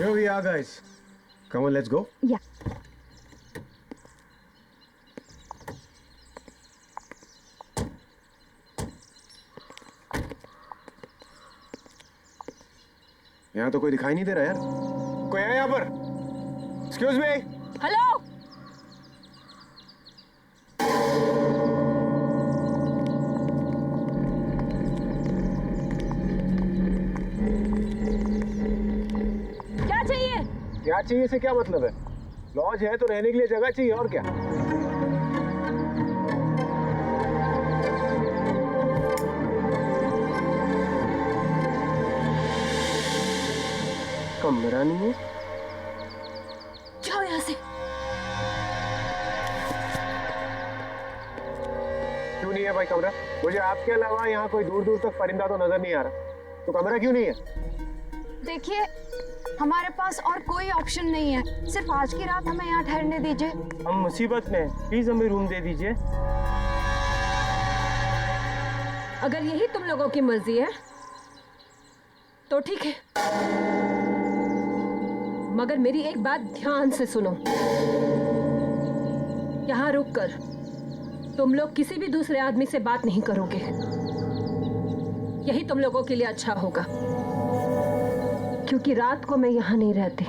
Here we are, guys. Come on, let's go. Yeah. यहाँ तो कोई दिखाई नहीं दे रहा यार। कोई है यहाँ पर? Excuse me. हेलो। क्या चाहिए? क्या चाहिए से क्या मतलब है? लॉज है तो रहने के लिए जगह चाहिए और क्या? कमरा नहीं है? जाओ यहाँ से। क्यों नहीं है भाई कमरा? मुझे आपके अलावा यहाँ कोई दूर दूर तक परिंदा तो नजर नहीं आ रहा। तो कमरा क्यों नहीं है? देखिए, हमारे पास और कोई ऑप्शन नहीं है। सिर्फ आज की रात हमें यहाँ ठहरने दीजिए। हम मुसीबत में हैं, प्लीज हमें रूम दे दीजिए। अगर यही तुम लोगों की मर्जी है तो ठीक है, मगर मेरी एक बात ध्यान से सुनो। यहाँ रुककर तुम लोग किसी भी दूसरे आदमी से बात नहीं करोगे। यही तुम लोगों के लिए अच्छा होगा, क्योंकि रात को मैं यहाँ नहीं रहती।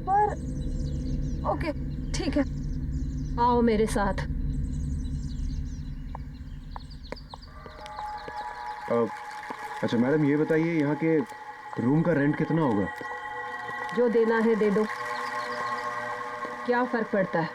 पर ओके, ठीक है। आओ मेरे साथ। अच्छा मैडम, ये बताइए यहाँ के रूम का रेंट कितना होगा? जो देना है दे दो, क्या फर्क पड़ता है।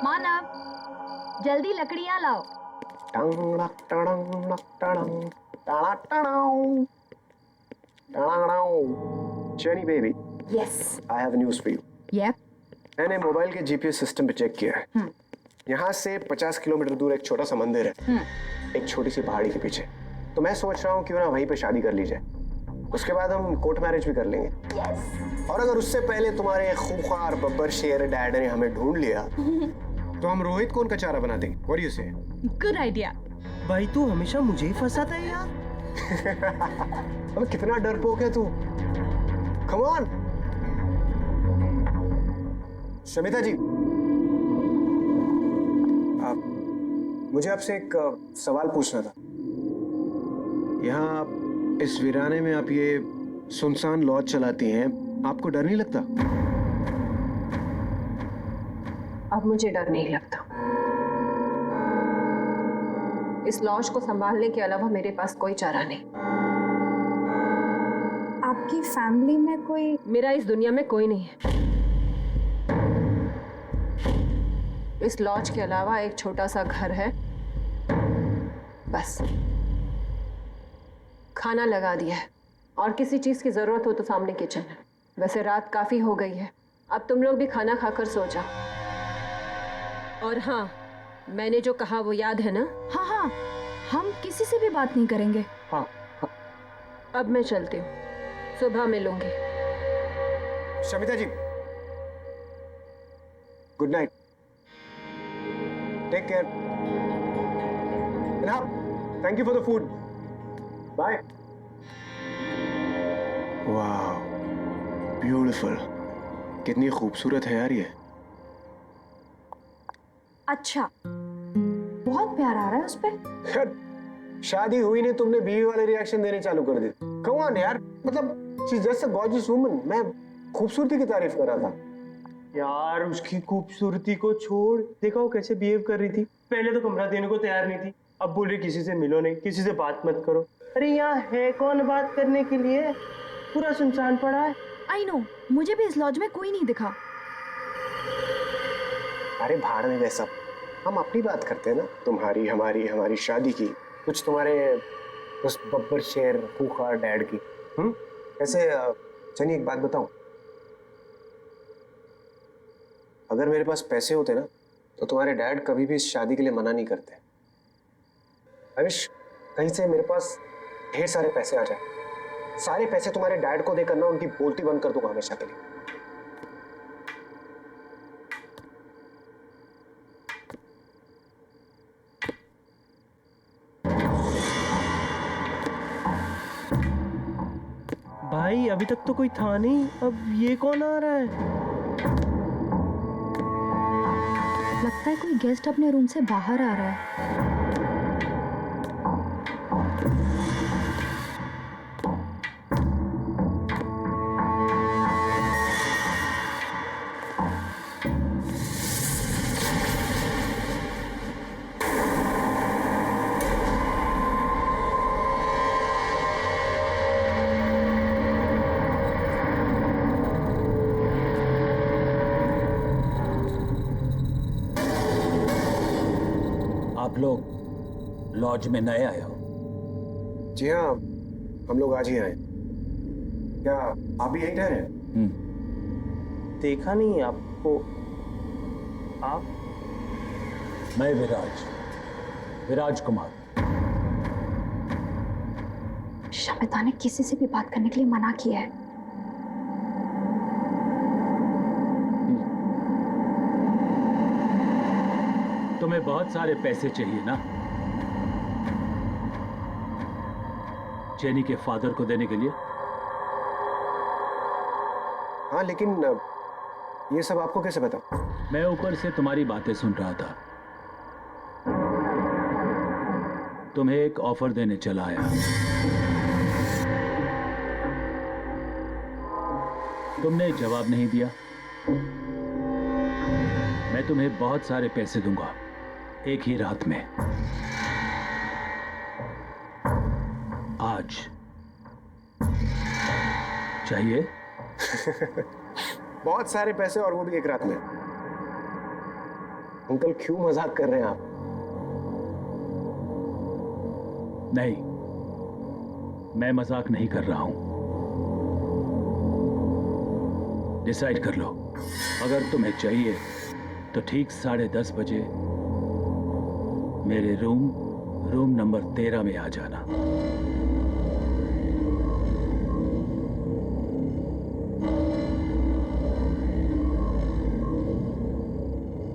मानव, जल्दी लकड़ियाँ लाओ। Jenny baby, yes. I have news for you. Yup. मैंने मोबाइल के जीपीएस सिस्टम पे चेक किया है। यहाँ से 50 किलोमीटर दूर एक छोटा सा मंदिर है, एक छोटी सी पहाड़ी के पीछे। तो मैं सोच रहा हूँ क्यों ना वहीं पे शादी कर ली जाए। उसके बाद हम कोर्ट मैरिज भी कर लेंगे। यस। और अगर उससे पहले तुम्हारे खूंखार बब्बर शेर डैड ने हमें ढूंढ लिया तो हम रोहित को उनका चारा बना देंगे। What do you say? Good idea. भाई तू हमेशा मुझे ही फंसाता है यार। अबे कितना डरपोक है तू। Come on. शमिता जी, मुझे आपसे एक सवाल पूछना था। यहाँ आप इस वीराने में आप ये सुनसान लॉज चलाती हैं, आपको डर नहीं लगता? अब मुझे डर नहीं लगता। इस लॉज को संभालने के अलावा मेरे पास कोई चारा नहीं। आपकी फैमिली में कोई? मेरा इस दुनिया में कोई नहीं है। इस लॉज के अलावा एक छोटा सा घर है, बस। खाना लगा दिया है, और किसी चीज की जरूरत हो तो सामने किचन है। वैसे रात काफी हो गई है, अब तुम लोग भी खाना खाकर सो जाओ। और हाँ, मैंने जो कहा वो याद है ना? हाँ हाँ, हम किसी से भी बात नहीं करेंगे। हाँ। अब मैं चलती हूँ, सुबह मिलूंगी। Shamita ji, good night, take care, and thank you for the food, bye. वाह, ब्यूटीफुल, कितनी खूबसूरत है यार ये। अच्छा, बहुत प्यार आ रहा है उस पे। यार शादी हुई नहीं, तुमने बीवी वाले रिएक्शन देने चालू कर दिए। कम ऑन यार, मतलब she is just a gorgeous woman. मैं खूबसूरती की तारीफ कर रहा था। यार उसकी खूबसूरती को छोड़, देखा वो कैसे बिहेव कर रही थी। पहले तो कमरा देने को तैयार नहीं थी, अब बोल रही किसी से मिलो नहीं, किसी से बात मत करो। अरे यहाँ है कौन बात करने के लिए? पूरा सुनसान पड़ा है। आई नो, मुझे भी इस लॉज में कोई नहीं दिखा। अरे भाड़ में वैसा, हम अपनी बात करते हैं ना, तुम्हारी हमारी हमारी शादी की, कुछ तुम्हारे उस बब्बर शेर खूंखार डैड की। ऐसे चलिए एक बात बताऊं, अगर मेरे पास पैसे होते ना तो तुम्हारे डैड कभी भी इस शादी के लिए मना नहीं करते। आई विश कहीं से मेरे पास ढेर सारे पैसे आ जाए, सारे पैसे तुम्हारे डैड को देकर ना उनकी बोलती बंद कर दूंगा हमेशा के लिए। अभी तक तो कोई था नहीं, अब ये कौन आ रहा है? लगता है कोई गेस्ट अपने रूम से बाहर आ रहा है। आप लोग लॉज में नए आए हो? जी हाँ, हम लोग आज ही आए। क्या आप भी यहीं ठहरे? देखा नहीं आपको। आप? मैं विराज कुमार। शमिता ने किसी से भी बात करने के लिए मना किया है। तुम्हें बहुत सारे पैसे चाहिए ना, जेनी के फादर को देने के लिए? हाँ, लेकिन ये सब आपको कैसे पता? मैं ऊपर से तुम्हारी बातें सुन रहा था। तुम्हें एक ऑफर देने चला आया। तुमने जवाब नहीं दिया। मैं तुम्हें बहुत सारे पैसे दूंगा एक ही रात में। आज चाहिए? बहुत सारे पैसे, और वो भी एक रात में। अंकल, क्यों मजाक कर रहे हैं आप? नहीं, मैं मजाक नहीं कर रहा हूं। डिसाइड कर लो। अगर तुम्हें चाहिए तो ठीक 10:30 बजे मेरे रूम नंबर 13 में आ जाना।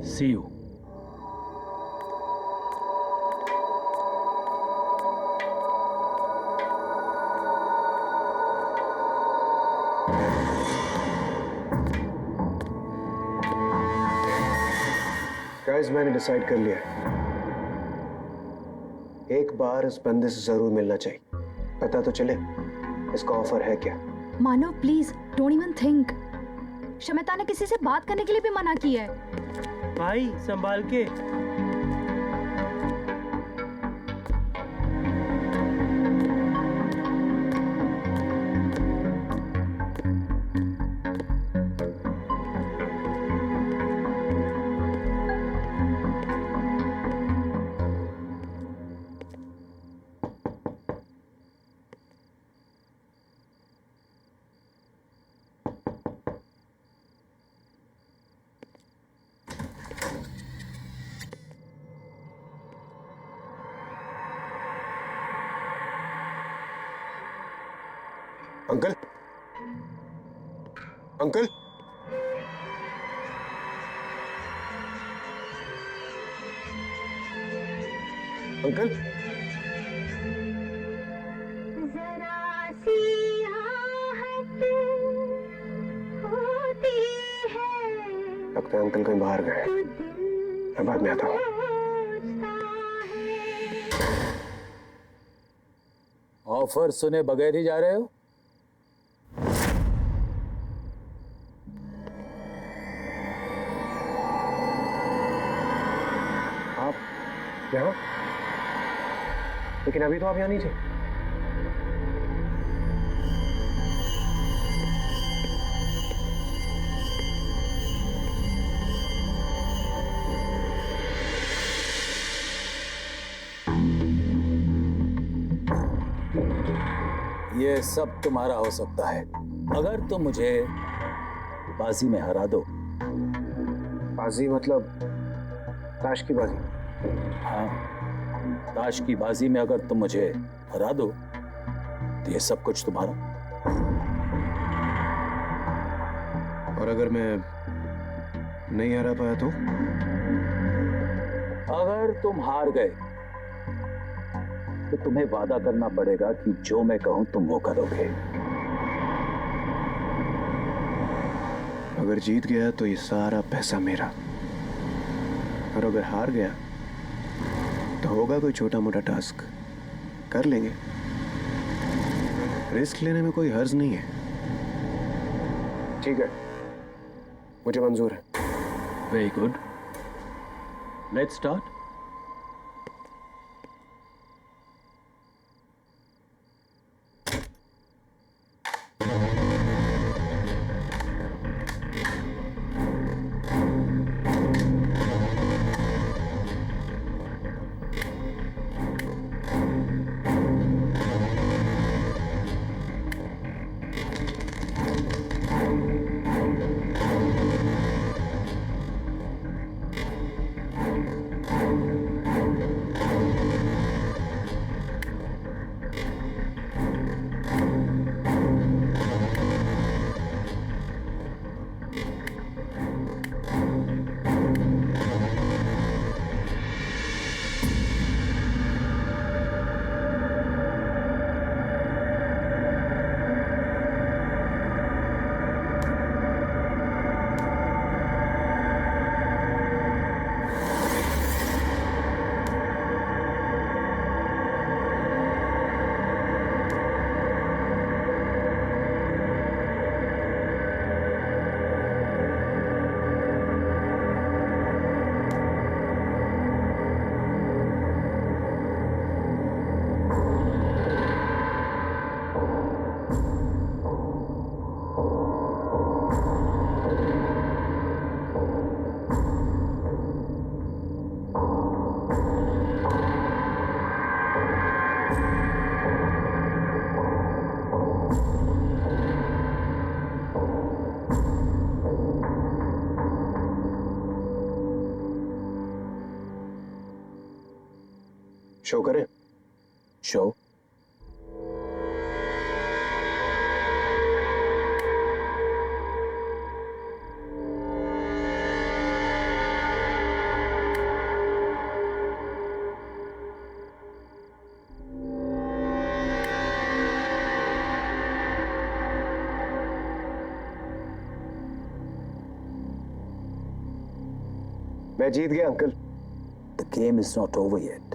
See you. गाइस, मैंने डिसाइड कर लिया है। एक बार इस बंदे से जरूर मिलना चाहिए, पता तो चले इसका ऑफर है क्या। Manav, please don't even think. Shamita ने किसी से बात करने के लिए भी मना किया है। भाई संभाल के। अंकल, अंकल, अंकल, जरा सी आहट होती है, लगता है अंकल कहीं बाहर गए। मैं बाद में आता हूँ। ऑफर सुने बगैर ही जा रहे हो? आप यहाँ? लेकिन अभी तो आप यहाँ नहीं थे। ये सब तुम्हारा हो सकता है अगर तुम मुझे बाजी में हरा दो। बाजी मतलब ताश की बाजी? हाँ, ताश की बाजी में अगर तुम मुझे हरा दो तो ये सब कुछ तुम्हारा। और अगर मैं नहीं हरा पाया तो? अगर तुम हार गए तो तुम्हें वादा करना पड़ेगा कि जो मैं कहूं तुम वो करोगे। अगर जीत गया तो ये सारा पैसा मेरा, और अगर हार गया तो होगा कोई छोटा मोटा टास्क, कर लेंगे। रिस्क लेने में कोई हर्ज नहीं है। ठीक है, मुझे मंजूर है। Very good, let's start. Show करें? शो। मैं जीत गया uncle. The game is not over yet.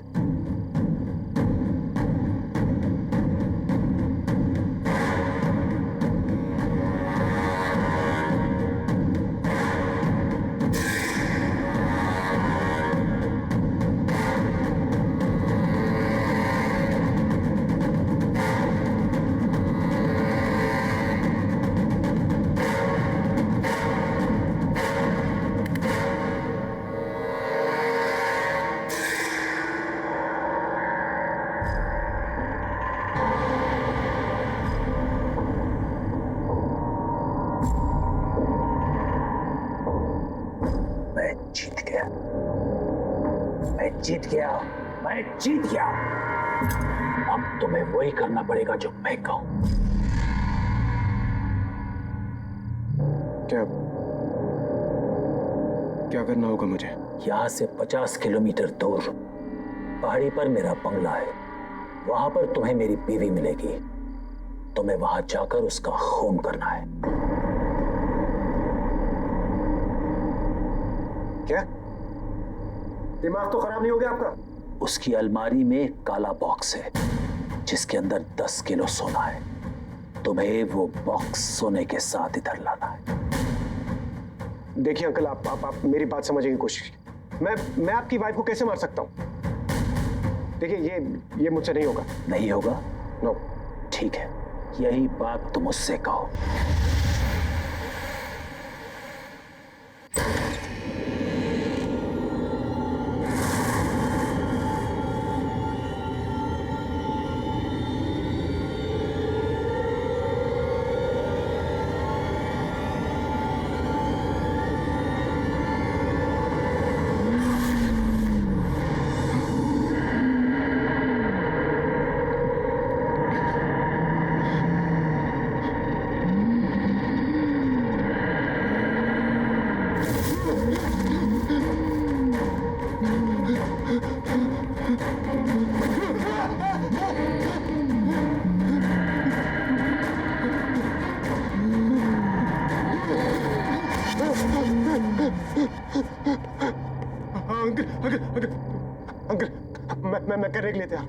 जीत गया, मैं जीत गया। अब तुम्हें वही करना पड़ेगा जो मैं कहूं। क्या क्या करना होगा मुझे? यहां से 50 किलोमीटर दूर पहाड़ी पर मेरा बंगला है। वहां पर तुम्हें मेरी बीवी मिलेगी। तुम्हें वहां जाकर उसका खून करना है। क्या? दिमाग तो खराब नहीं हो गया आपका? उसकी अलमारी में एक काला बॉक्स है जिसके अंदर 10 किलो सोना है। तुम्हें वो बॉक्स सोने के साथ इधर लाना है। देखिए अंकल, आप मेरी बात समझने की कोशिश कीजिए। मैं आपकी वाइफ को कैसे मार सकता हूं? देखिए ये मुझसे नहीं होगा। नहीं होगा? नो। ठीक है, यही बात तुम उससे कहो। अंकल अंकल अंकल अंकल मैं करने के लिए तैयार।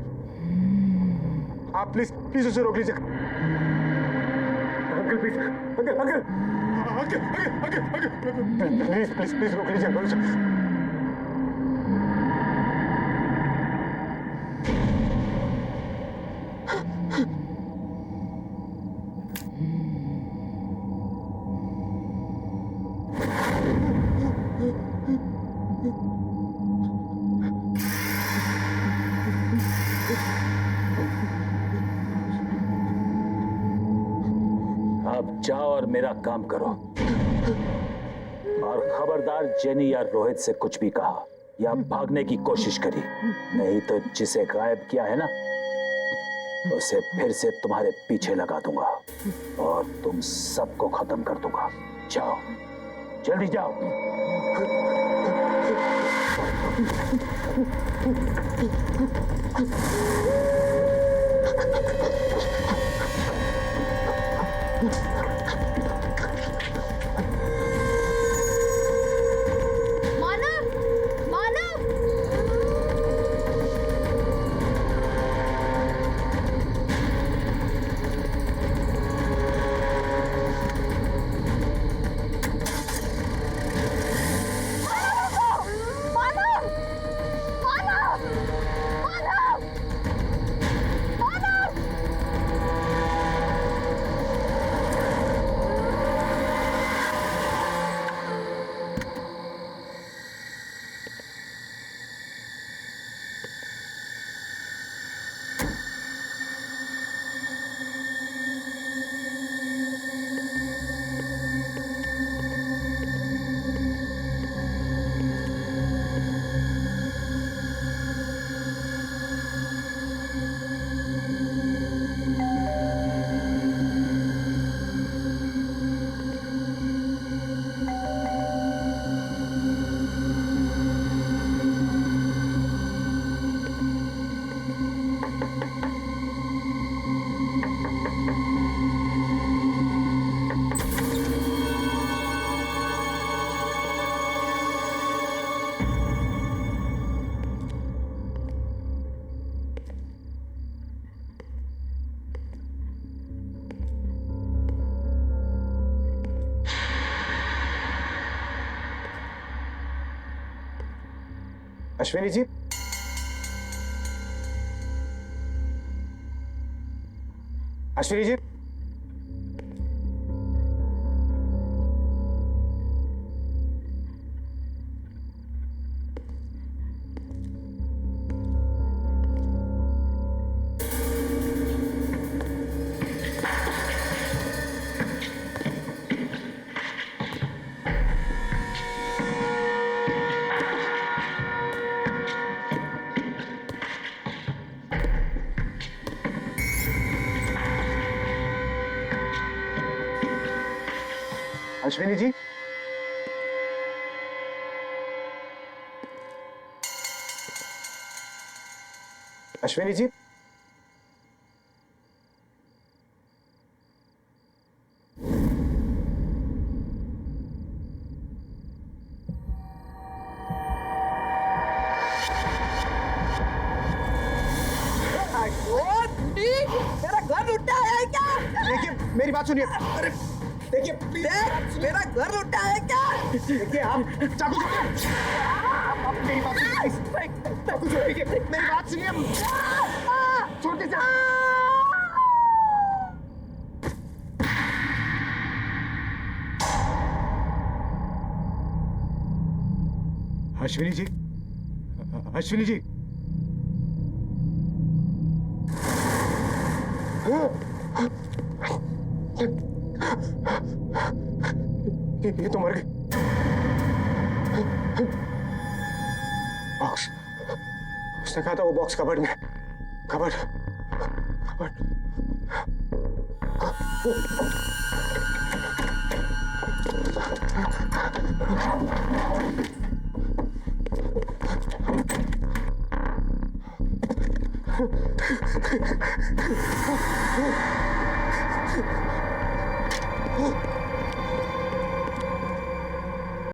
आप प्लीज प्लीज उसे रोक लीजिए। Uncle please uncle uncle uncle uncle uncle please please please रोक लीजिए अंकल उसे। अब जाओ और मेरा काम करो। और खबरदार जेनी या रोहित से कुछ भी कहा या भागने की कोशिश करी, नहीं तो जिसे गायब किया है ना, उसे फिर से तुम्हारे पीछे लगा दूंगा और तुम सबको खत्म कर दूंगा। जाओ, जल्दी जाओ। मानव, मानव, मानव, मानव, मानव, मानव। अश्विनी जी, अश्विनी जी, अश्विनी जी, अश्विनी जी, मेरा घर लुटा है क्या? देखिए मेरी बात सुनिए। अरे देखिए मेरा घर लुटा है क्या? देखिए आप चाकू छोड़िए। आप मेरी बात सुनिए। चाकू छोड़िए, मेरी बात सुनिए। छोटे से अश्विनी जी, अश्विनी जी, ये तो मर गई। बॉक्स, उसने कहा था वो बॉक्स कबर्ड में। Cupboard, cupboard.